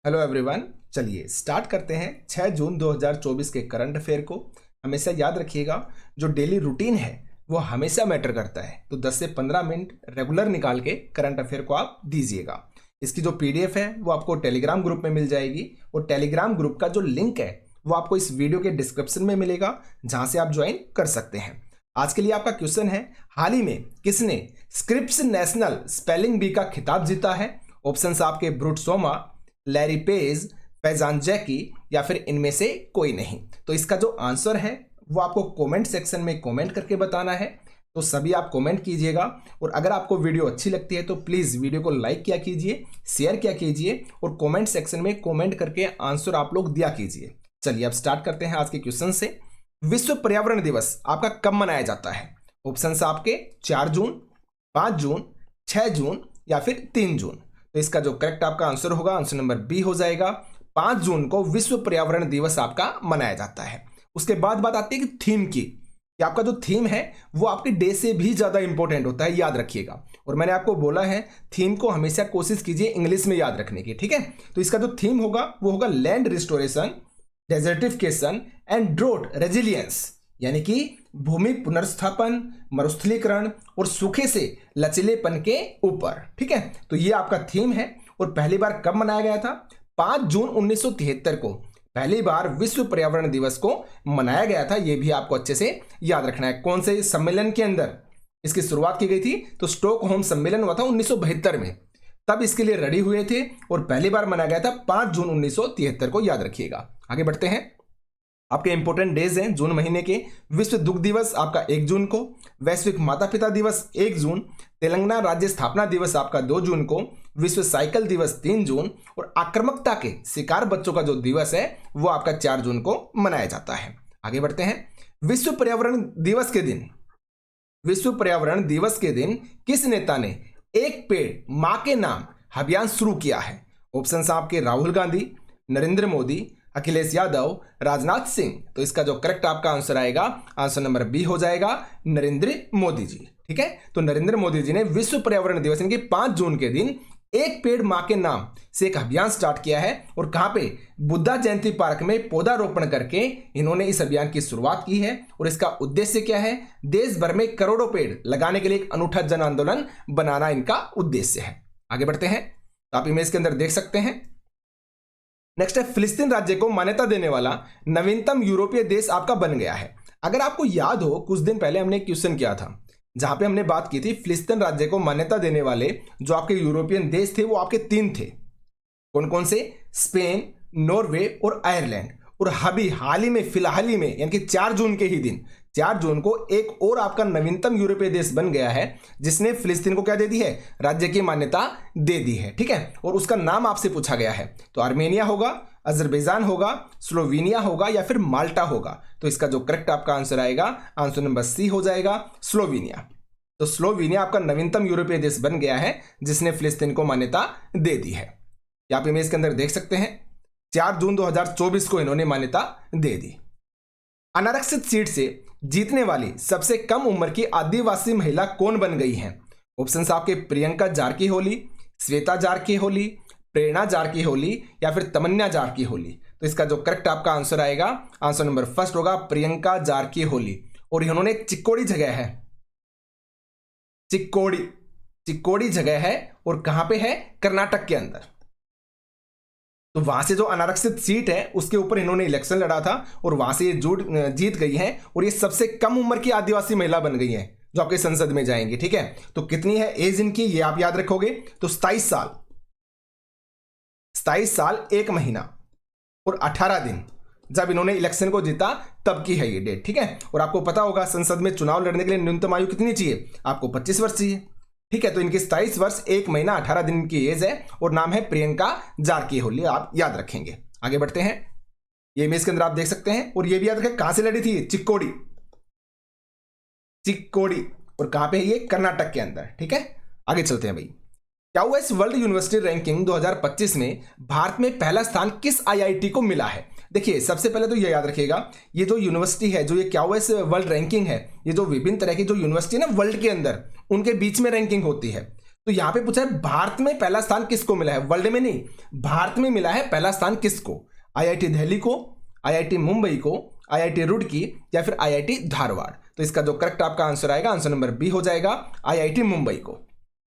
Hello everyone. चलिए start करते हैं 6 जून 2024 के करंट अफेयर को। हमेशा याद रखिएगा, जो डेली रूटीन है वो हमेशा मैटर करता है, तो 10 से 15 मिनट रेगुलर निकाल के करंट अफेयर को आप दीजिएगा। इसकी जो पीडीएफ है वो आपको टेलीग्राम ग्रुप में मिल जाएगी, और टेलीग्राम ग्रुप का जो लिंक है वो आपको इस वीडियो के डिस्क्रिप्शन में मिलेगा, जहां से आप ज्वाइन कर सकते हैं। आज के लिए आपका क्वेश्चन है, हाल ही में किसने स्क्रिप्स नेशनल स्पेलिंग बी का खिताब जीता है? ऑप्शंस आपके ब्रूट सोमा, लैरी पेज, फैजान जैकी या फिर इनमें से कोई नहीं। तो इसका जो आंसर है वो आपको कमेंट सेक्शन में कमेंट करके बताना है। तो सभी आप कमेंट कीजिएगा, और अगर आपको वीडियो अच्छी लगती है तो प्लीज़ वीडियो को लाइक किया कीजिए, शेयर किया कीजिए, और कमेंट सेक्शन में कमेंट करके आंसर आप लोग दिया कीजिए। चलिए अब स्टार्ट करते हैं आज के क्वेश्चन से। विश्व पर्यावरण दिवस आपका कब मनाया जाता है? ऑप्शंस आपके 4 जून, 5 जून, 6 जून या फिर 3 जून। तो इसका जो करेक्ट आपका आंसर होगा, आंसर नंबर बी हो जाएगा। 5 जून को विश्व पर्यावरण दिवस आपका मनाया जाता है। उसके बाद बात आती है कि थीम की, कि आपका जो थीम है वो आपके डे से भी ज्यादा इंपॉर्टेंट होता है, याद रखिएगा। और मैंने आपको बोला है थीम को हमेशा कोशिश कीजिए इंग्लिश में याद रखने की, ठीक है। तो इसका जो थीम होगा वो होगा land restoration, desertification and draught resilience, यानी कि भूमि पुनर्स्थापन, मरुस्थलीकरण और सूखे से लचीलेपन के ऊपर, ठीक है। तो ये आपका थीम है। और पहली बार कब मनाया गया था? 5 जून 1973 को पहली बार विश्व पर्यावरण दिवस को मनाया गया था। ये भी आपको अच्छे से याद रखना है। कौन से सम्मेलन के अंदर इसकी शुरुआत की गई थी? तो स्टॉकहोम सम्मेलन हुआ था 1972 में, तब इसके लिए रेडी हुए थे, और पहली बार मनाया गया था 5 जून 1973 को, याद रखिएगा। आगे बढ़ते हैं। आपके इंपॉर्टेंट डेज हैं जून महीने के। विश्व दुग्ध दिवस आपका 1 जून को, वैश्विक माता पिता दिवस 1 जून, तेलंगाना राज्य स्थापना दिवस आपका 2 जून को, विश्व साइकिल दिवस 3 जून, और आक्रामकता के शिकार बच्चों का जो दिवस है वो आपका 4 जून को मनाया जाता है। आगे बढ़ते हैं। विश्व पर्यावरण दिवस के दिन, विश्व पर्यावरण दिवस के दिन किस नेता ने एक पेड़ मां के नाम अभियान शुरू किया है? ऑप्शंस आपके राहुल गांधी, नरेंद्र मोदी, अखिलेश यादव, राजनाथ सिंह। तो इसका जो करेक्ट आपका आंसर आएगा, आंसर नंबर बी हो जाएगा, नरेंद्र मोदी जी, ठीक है। तो नरेंद्र मोदी जी ने विश्व पर्यावरण दिवस यानी कि 5 जून के दिन एक पेड़ मां के नाम से एक अभियान स्टार्ट किया है। और कहां पे? बुद्धा जयंती पार्क में पौधारोपण करके इन्होंने इस अभियान की शुरुआत की है। और इसका उद्देश्य क्या है? देश भर में करोड़ों पेड़ लगाने के लिए एक अनूठा जन आंदोलन बनाना इनका उद्देश्य है। आगे बढ़ते हैं। तो आप इमेज के अंदर देख सकते हैं। नेक्स्ट है, फिलिस्तीन राज्य को मान्यता देने वाला नवीनतम यूरोपीय देश आपका बन गया है। अगर आपको याद हो, कुछ दिन पहले हमने एक क्वेश्चन किया था जहां पे हमने बात की थी फिलिस्तीन राज्य को मान्यता देने वाले जो आपके यूरोपियन देश थे वो आपके 3 थे। कौन कौन से? स्पेन, नॉर्वे और आयरलैंड। और अभी हाल ही में, फिलहाल ही में, यानी कि 4 जून के ही दिन, 4 जून को एक और आपका नवीनतम यूरोपीय देश बन गया है जिसने फिलिस्तीन को क्या दे दी है? राज्य की मान्यता दे दी है, ठीक है। और उसका नाम आपसे पूछा गया है, तो आर्मेनिया होगा, अजरबैजान होगा, स्लोवेनिया होगा या फिर माल्टा होगा। तो इसका जो करेक्ट आपका आंसर आएगा, आंसर नंबर सी हो जाएगा, स्लोवेनिया। तो स्लोवेनिया आपका नवीनतम यूरोपीय देश बन गया है जिसने फिलिस्तीन को मान्यता दे दी है। आप इमेज के अंदर देख सकते हैं, 4 जून 2024 को इन्होंने मान्यता दे दी। अनारक्षित सीट से जीतने वाली सबसे कम उम्र की आदिवासी महिला कौन बन गई है? ऑप्शंस आपके प्रियंका जारकीहोली, श्वेता जारकीहोली, प्रेरणा जारकीहोली या फिर तमन्ना जारकीहोली। तो इसका जो करेक्ट आपका आंसर आएगा, आंसर नंबर फर्स्ट होगा, प्रियंका जारकीहोली। और इन्होंने चिक्कोड़ी जगह है, चिक्कोड़ी जगह है, और कहां पे है? कर्नाटक के अंदर। तो वहां से जो अनारक्षित सीट है उसके ऊपर इन्होंने इलेक्शन लड़ा था, और वहां से ये जीत गई है। और ये सबसे कम उम्र की आदिवासी महिला बन गई है जो आपके संसद में जाएंगी, ठीक है। तो कितनी है एज इनकी, ये आप याद रखोगे। तो 27 साल, 27 साल 1 महीना और 18 दिन, जब इन्होंने इलेक्शन को जीता तब की है ये डेट, ठीक है। और आपको पता होगा संसद में चुनाव लड़ने के लिए न्यूनतम आयु कितनी चाहिए? आपको 25 वर्ष चाहिए, ठीक है। तो इनकी 27 वर्ष 1 महीना 18 दिन की एज है, और नाम है प्रियंका जारकीहोली, आप याद रखेंगे। आगे बढ़ते हैं। ये इमेज के अंदर आप देख सकते हैं, और ये भी याद रखें कहां से लड़ी थी? चिक्कोड़ी, और कहां पे है ये? कर्नाटक के अंदर, ठीक है। आगे चलते हैं भाई। क्यूएस वर्ल्ड यूनिवर्सिटी रैंकिंग 2025 में भारत में पहला स्थान किस आईआईटी को मिला है? देखिए, सबसे पहले तो ये याद रखिएगा, ये जो यूनिवर्सिटी है, जो ये क्यूएस वर्ल्ड रैंकिंग है, ये जो विभिन्न तरह की जो यूनिवर्सिटी है ना वर्ल्ड के अंदर, उनके बीच में रैंकिंग होती है। तो यहां पे पूछा है भारत में पहला स्थान किसको मिला है, वर्ल्ड में नहीं, भारत में मिला है पहला स्थान किसको, आईआईटी दिल्ली को, आईआईटी मुंबई को, आईआईटी रुड़की या फिर आईआईटी धारवाड़। तो इसका जो करेक्ट आपका आंसर आएगा, आंसर नंबर बी हो जाएगा, आईआईटी मुंबई को।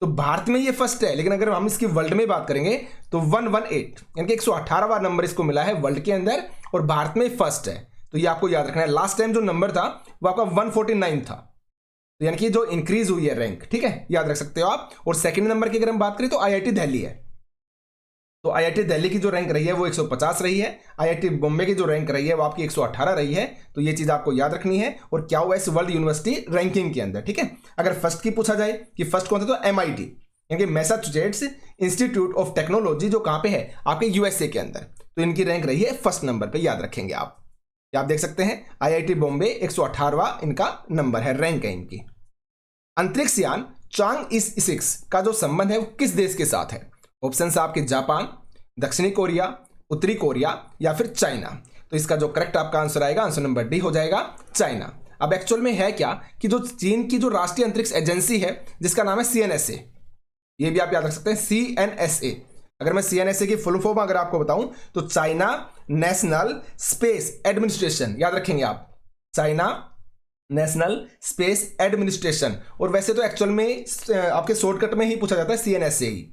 तो भारत में ये फर्स्ट है, लेकिन अगर हम इसकी वर्ल्ड में बात करेंगे तो 118 यानी कि 118वां नंबर इसको मिला है वर्ल्ड के अंदर, और भारत में फर्स्ट है। तो ये आपको याद रखना है। लास्ट टाइम जो नंबर था वो आपका 149 था, तो यानी कि जो इंक्रीज हुई है रैंक, ठीक है, याद रख सकते हो आप। और सेकंड नंबर की अगर हम बात करें तो आईआईटी दिल्ली है। तो आईआईटी दिल्ली की जो रैंक रही है वो 150 रही है, आईआईटी बॉम्बे की जो रैंक रही है वो आपकी 118 रही है। तो ये चीज आपको याद रखनी है। और क्या हुआ इस वर्ल्ड यूनिवर्सिटी रैंकिंग के अंदर, ठीक है। अगर फर्स्ट की पूछा जाए कि फर्स्ट कौन था, तो एमआईटी यानी कि मैसाचुसेट्स इंस्टीट्यूट ऑफ टेक्नोलॉजी, जो कहां पे है आपके यूएसए के अंदर, तो इनकी रैंक रही है फर्स्ट नंबर पे, याद रखेंगे आप। आप देख सकते हैं आईआईटी बॉम्बे 118वां इनका नंबर है, रैंक है इनकी। अंतरिक्ष यान चांग 6 का जो संबंध है वो किस देश के साथ है? ऑप्शन है आपके जापान, दक्षिणी कोरिया, उत्तरी कोरिया या फिर चाइना। तो इसका जो करेक्ट आपका आंसर आएगा, आंसर नंबर डी हो जाएगा, चाइना। अब एक्चुअल में है क्या कि जो चीन की जो राष्ट्रीय अंतरिक्ष एजेंसी है जिसका नाम है सीएनएसए, ये भी आप याद रख सकते हैं सीएनएसए। अगर मैं सीएनएसए की फुल फॉर्म अगर आपको बताऊं तो चाइना नेशनल स्पेस एडमिनिस्ट्रेशन, याद रखेंगे आप, चाइना नेशनल स्पेस एडमिनिस्ट्रेशन। और वैसे तो एक्चुअल में आपके शॉर्टकट में ही पूछा जाता है सीएनएसए ही।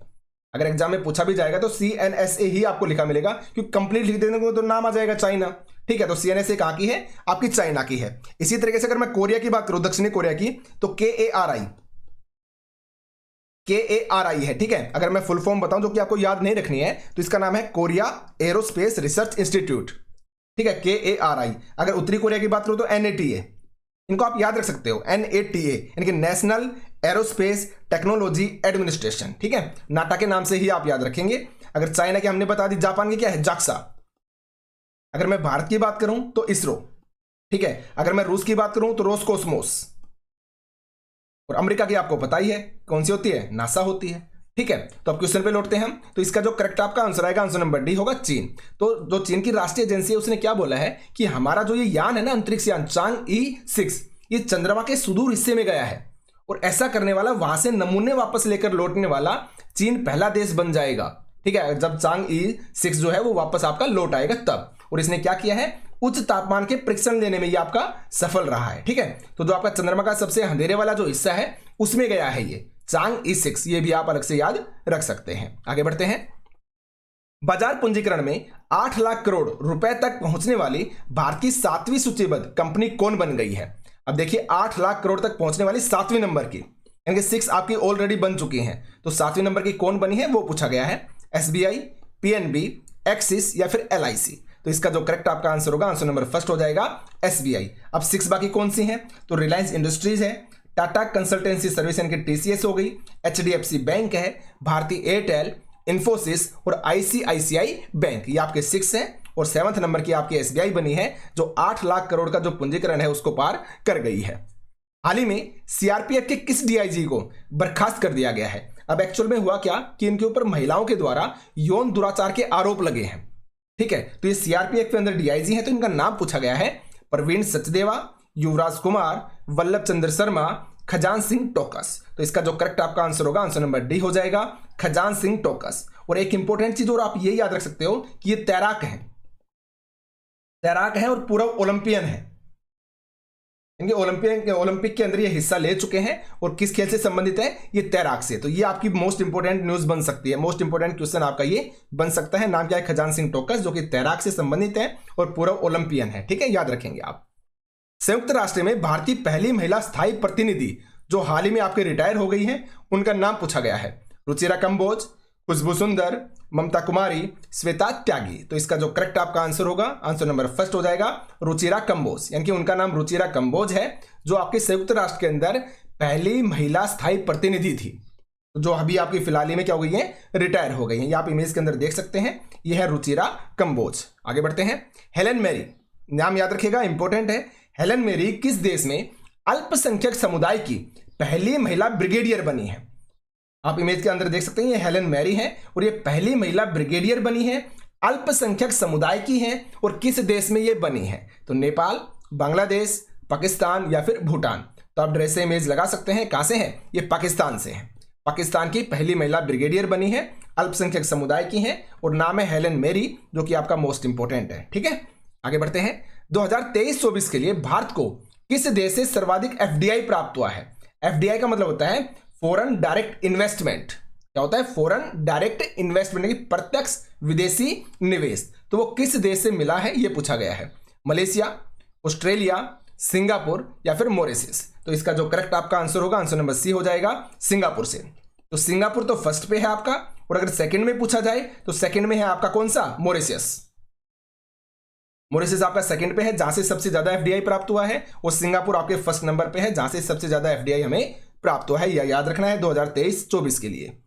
अगर एग्जाम में पूछा भी जाएगा तो सीएनएसए ही आपको लिखा मिलेगा, क्योंकि कंप्लीट लिख देने को तो नाम आ जाएगा चाइना, ठीक है। तो सीएनएसए कहां की है? आपकी चाइना की है। इसी तरीके से अगर मैं कोरिया की बात करूं, दक्षिणी कोरिया की, तो KARI है, ठीक है। अगर मैं फुल फॉर्म बताऊं जो कि आपको याद नहीं रखनी है, तो इसका नाम है कोरिया एरोस्पेस रिसर्च इंस्टीट्यूट, ठीक है, KARI। अगर उत्तरी कोरिया की बात करूं तो NATA, इनको आप याद रख सकते हो, NATA यानी कि नेशनल एरोस्पेस टेक्नोलॉजी एडमिनिस्ट्रेशन, ठीक है, नाटा के नाम से ही आप याद रखेंगे। अगर चाइना की हमने बता दी, जापान की क्या है? जाक्सा। अगर मैं भारत की बात करूं तो इसरो, ठीक है। अगर मैं रूस की बात करूं तो रोसकोस्मोस। और अमेरिका की आपको पता ही है कौन सी होती है? नासा होती है, ठीक है। तो अब क्वेश्चन पे लौटते हैं हम। तो इसका जो करेक्ट आपका आंसर आएगा, आंसर नंबर डी होगा, चीन। तो जो चीन की राष्ट्रीय एजेंसी है उसने क्या बोला है कि हमारा जो ये यान है ना, अंतरिक्ष यान चांग 6, ये चंद्रमा के सुदूर हिस्से में गया है, और ऐसा करने वाला, वहां से नमूने वापस लेकर लौटने वाला चीन पहला देश बन जाएगा, ठीक है, जब चांग 6 जो है वो वापस आपका लौट आएगा तब। और इसने क्या किया है? उच्च तापमान के परीक्षण लेने में ये आपका सफल रहा है, ठीक है। तो जो आपका चंद्रमा का सबसे अंधेरे वाला जो हिस्सा है उसमें गया है ये चांग 6, ये भी आप अलग से याद रख सकते हैं। आगे बढ़ते हैं। बाजार पूंजीकरण में 8 लाख करोड़ रुपए तक पहुंचने वाली भारत की 7वीं सूचीबद्ध कंपनी कौन बन गई है? अब देखिए 8 लाख करोड़ तक पहुंचने वाली 7वीं नंबर की, यानी कि 6 आपकी ऑलरेडी बन चुकी हैं, तो 7वीं नंबर की कौन बनी है वो पूछा गया है। SBI, PNB, एक्सिस या फिर LIC। तो इसका जो करेक्ट आपका आंसर होगा, आंसर नंबर फर्स्ट हो जाएगा, SBI। अब 6 बाकी कौन सी हैं? तो रिलायंस इंडस्ट्रीज है, टाटा कंसल्टेंसी सर्विस यानी कि TCS हो गई, HDFC बैंक है, भारती एयरटेल, इंफोसिस और ICICI बैंक, ये आपके 6 हैं। और 7th नंबर की आपकी SBI बनी है, जो 8 लाख करोड़ का जो पूंजीकरण है उसको पार कर गई है। हाल ही में CRPF के किस DIG को बर्खास्त कर दिया गया है? अब एक्चुअल में हुआ क्या कि इनके ऊपर महिलाओं के द्वारा यौन दुराचार के आरोप लगे हैं, ठीक है। तो ये CRPF के अंदर DIG है, तो इनका नाम पूछा गया है प्रवीण सचदेवा, युवराज कुमार, वल्लभ चंद्र शर्मा, खजान सिंह टोकस। तो इसका जो करेक्ट आपका आंसर होगा, आंसर नंबर डी हो जाएगा, खजान सिंह टोकस। और एक इंपॉर्टेंट चीज और आप ये याद रख सकते हो कि ये तैराक है और पूरा ओलंपियन है, इनके ओलंपिक के अंदर ये हिस्सा ले चुके हैं। और किस खेल से संबंधित है? ये तैराक से। तो ये आपकी मोस्ट इंपोर्टेंट न्यूज बन सकती है, मोस्ट इंपोर्टेंट क्वेश्चन आपका ये बन सकता है। नाम क्या है? खजान सिंह टोकस, जो कि तैराक से संबंधित है और पूरा ओलंपियन है, ठीक है, याद रखेंगे आप। संयुक्त राष्ट्र में भारत की पहली महिला स्थायी प्रतिनिधि जो हाल ही में आपके रिटायर हो गई है, उनका नाम पूछा गया है। रुचिरा कंबोज, खुशबू सुंदर, ममता कुमारी, श्वेता त्यागी। तो इसका जो करेक्ट आपका आंसर होगा, आंसर नंबर फर्स्ट हो जाएगा, रुचिरा कंबोज, यानी कि उनका नाम रुचिरा कंबोज है, जो आपके संयुक्त राष्ट्र के अंदर पहली महिला स्थायी प्रतिनिधि थी, जो अभी आपकी फिलहाल में क्या हो गई है? रिटायर हो गई है। ये आप इमेज के अंदर देख सकते हैं, ये है रुचिरा कंबोज। आगे बढ़ते हैं। हेलेन मैरी, नाम याद रखिएगा, इंपॉर्टेंट है। हेलेन मैरी किस देश में अल्पसंख्यक समुदाय की पहली महिला ब्रिगेडियर बनी है? आप इमेज के अंदर देख सकते हैं, ये हेलेन मैरी है और ये पहली महिला ब्रिगेडियर बनी है, अल्पसंख्यक समुदाय की है। और किस देश में ये बनी है? तो नेपाल, बांग्लादेश, पाकिस्तान या फिर भूटान। तो आप ड्रेस से इमेज लगा सकते हैं, कहां से है? ये पाकिस्तान से है। पाकिस्तान की पहली महिला ब्रिगेडियर बनी है, अल्पसंख्यक समुदाय की हैं और नाम है हेलेन मेरी, जो कि आपका मोस्ट इंपोर्टेंट है। ठीक है, आगे बढ़ते हैं। 2023-24 के लिए भारत को किस देश से सर्वाधिक एफडीआई प्राप्त हुआ है? एफडीआई का मतलब होता है फॉरेन डायरेक्ट इन्वेस्टमेंट। क्या होता है? फॉरेन डायरेक्ट इन्वेस्टमेंट, यानी प्रत्यक्ष विदेशी निवेश। तो वो किस देश से मिला है ये पूछा गया है। मलेशिया, ऑस्ट्रेलिया, सिंगापुर या फिर मॉरिशस। तो इसका जो करेक्ट आपका आंसर होगा, आंसर नंबर सी हो जाएगा, सिंगापुर से। तो सिंगापुर तो फर्स्ट पे है आपका, और अगर सेकंड में पूछा जाए तो सेकंड में है आपका कौन सा? मॉरिशस। मॉरिशस आपका सेकंड पे है जहां से सबसे ज्यादा एफडीआई प्राप्त हुआ है, और सिंगापुर आपके फर्स्ट नंबर पे है जहां से सबसे ज्यादा एफडीआई हमें प्राप्त हुआ है। यह याद रखना है 2023-24 के लिए।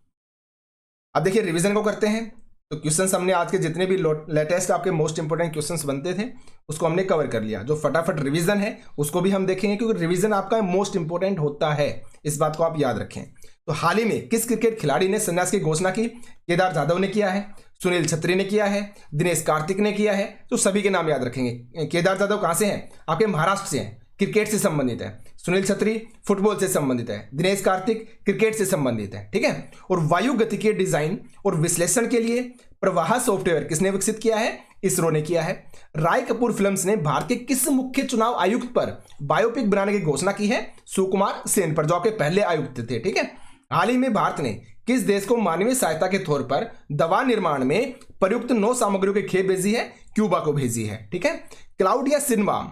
अब देखिए रिवीजन को करते हैं। तो क्वेश्चंस हमने आज के जितने भी लेटेस्ट आपके मोस्ट इंपोर्टेंट क्वेश्चंस बनते थे उसको हमने कवर कर लिया। जो फटाफट रिवीजन है उसको भी हम देखेंगे, क्योंकि रिवीजन आपका मोस्ट इंपोर्टेंट होता है, इस बात को आप याद रखें। तो हाल ही में किस क्रिकेट खिलाड़ी ने संन्यास की घोषणा की? केदार जाधव ने किया है, सुनील छेत्री ने किया है, दिनेश कार्तिक ने किया है। तो सभी के नाम याद रखेंगे। केदार जाधव कहां से हैं? आपके महाराष्ट्र से हैं, क्रिकेट से संबंधित है। सुनील छेत्री फुटबॉल से संबंधित है। दिनेश कार्तिक क्रिकेट से संबंधित है। ठीक है, और वायु गतिकीय डिजाइन और विश्लेषण के लिए प्रवाह सॉफ्टवेयर किसने विकसित किया है? इसरो ने किया है। राय कपूर फिल्म्स ने भारत के किस मुख्य चुनाव आयुक्त पर बायोपिक बनाने की घोषणा की है? सुकुमार सेन पर, जो आपके पहले आयुक्त थे। ठीक है, हाल ही में भारत ने किस देश को मानवीय सहायता के तौर पर दवा निर्माण में प्रयुक्त 9 सामग्रियों की खेप भेजी है? क्यूबा को भेजी है। ठीक है, क्लाउडिया शिनबाम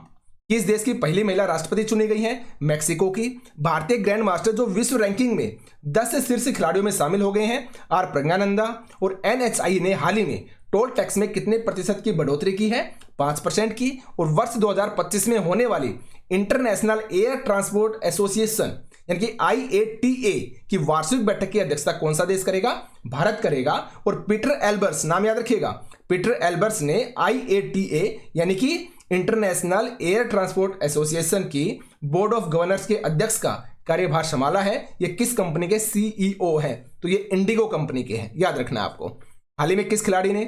किस देश की पहली महिला राष्ट्रपति चुनी गई है? मैक्सिको की। भारतीय ग्रैंड मास्टर जो विश्व रैंकिंग में 10 शीर्ष खिलाड़ियों में शामिल हो गए हैं? आर प्रज्ञानंदा। और एनएचआई ने हाल ही में टोल टैक्स में कितने प्रतिशत की बढ़ोतरी की है? 5% की। और वर्ष 2025 में होने वाली इंटरनेशनल एयर ट्रांसपोर्ट एसोसिएशन यानी कि IATA की वार्षिक बैठक की अध्यक्षता कौन सा देश करेगा? भारत करेगा। और पीटर एल्बर्स, नाम याद रखिएगा, पीटर एल्बर्स ने IATA यानी कि इंटरनेशनल एयर ट्रांसपोर्ट एसोसिएशन की बोर्ड ऑफ गवर्नर्स के अध्यक्ष का कार्यभार संभाला है। ये किस कंपनी के CEO है? तो ये इंडिगो कंपनी के हैं, याद रखना आपको। हाल ही में किस खिलाड़ी ने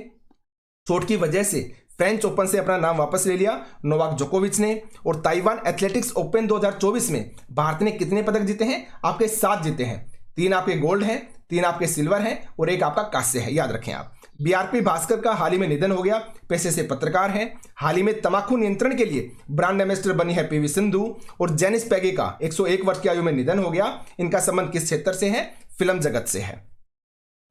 चोट की वजह से फ्रेंच ओपन से अपना नाम वापस ले लिया? नोवाक जोकोविच ने। और ताइवान एथलेटिक्स ओपन 2024 में भारत ने कितने पदक जीते हैं? आपके 7 जीते हैं। 3 आपके गोल्ड हैं, 3 आपके सिल्वर हैं और 1 आपका कांस्य है, याद रखें आप। BRP भास्कर का हाल ही में निधन हो गया, पेशे से पत्रकार हैं। हाल ही में तंबाकू नियंत्रण के लिए ब्रांड एम्बेसडर बनी है PV सिंधु। और जेनिस पेगे का 101 वर्ष की आयु में निधन हो गया। इनका संबंध किस क्षेत्र से है? फिल्म जगत से है।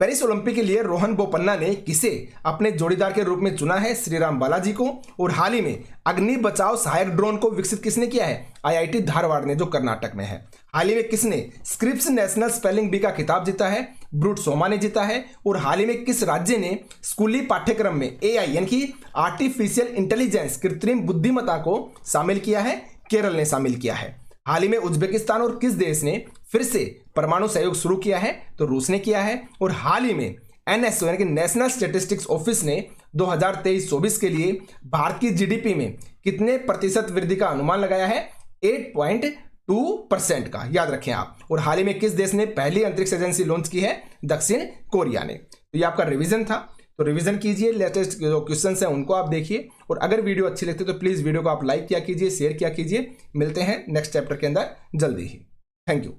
पेरिस ओलंपिक के लिए रोहन बोपन्ना ने किसे अपने जोड़ीदार के रूप में चुना है? श्रीराम बालाजी को। और हाल ही में अग्नि बचाव सहायक ड्रोन को विकसित किसने किया है? IIT धारवाड़ ने, जो कर्नाटक में है। हाल ही में किसने स्क्रिप्स नेशनल स्पेलिंग बी का खिताब जीता है? ब्रूट सोमा ने जीता है। और हाल ही में किस राज्य ने स्कूली पाठ्यक्रम में AI यानी कि आर्टिफिशियल इंटेलिजेंस, कृत्रिम बुद्धिमत्ता को शामिल किया है? केरल ने शामिल किया है। हाल ही में उज्बेकिस्तान और किस देश ने फिर से परमाणु सहयोग शुरू किया है? तो रूस ने किया है। और हाल ही में NSO यानी कि नेशनल स्टैटिस्टिक्स ऑफिस ने 2023-24 के लिए भारत की GDP में कितने प्रतिशत वृद्धि का अनुमान लगाया है? 8.2% का, याद रखें आप। और हाल ही में किस देश ने पहली अंतरिक्ष एजेंसी लॉन्च की है? दक्षिण कोरिया ने। तो ये आपका रिवीजन था, तो रिवीजन कीजिए, लेटेस्ट जो क्वेश्चंस हैं उनको आप देखिए। और अगर वीडियो अच्छी लगती है तो प्लीज़ वीडियो को आप लाइक किया कीजिए, शेयर किया कीजिए। मिलते हैं नेक्स्ट चैप्टर के अंदर जल्दी ही। Thank you.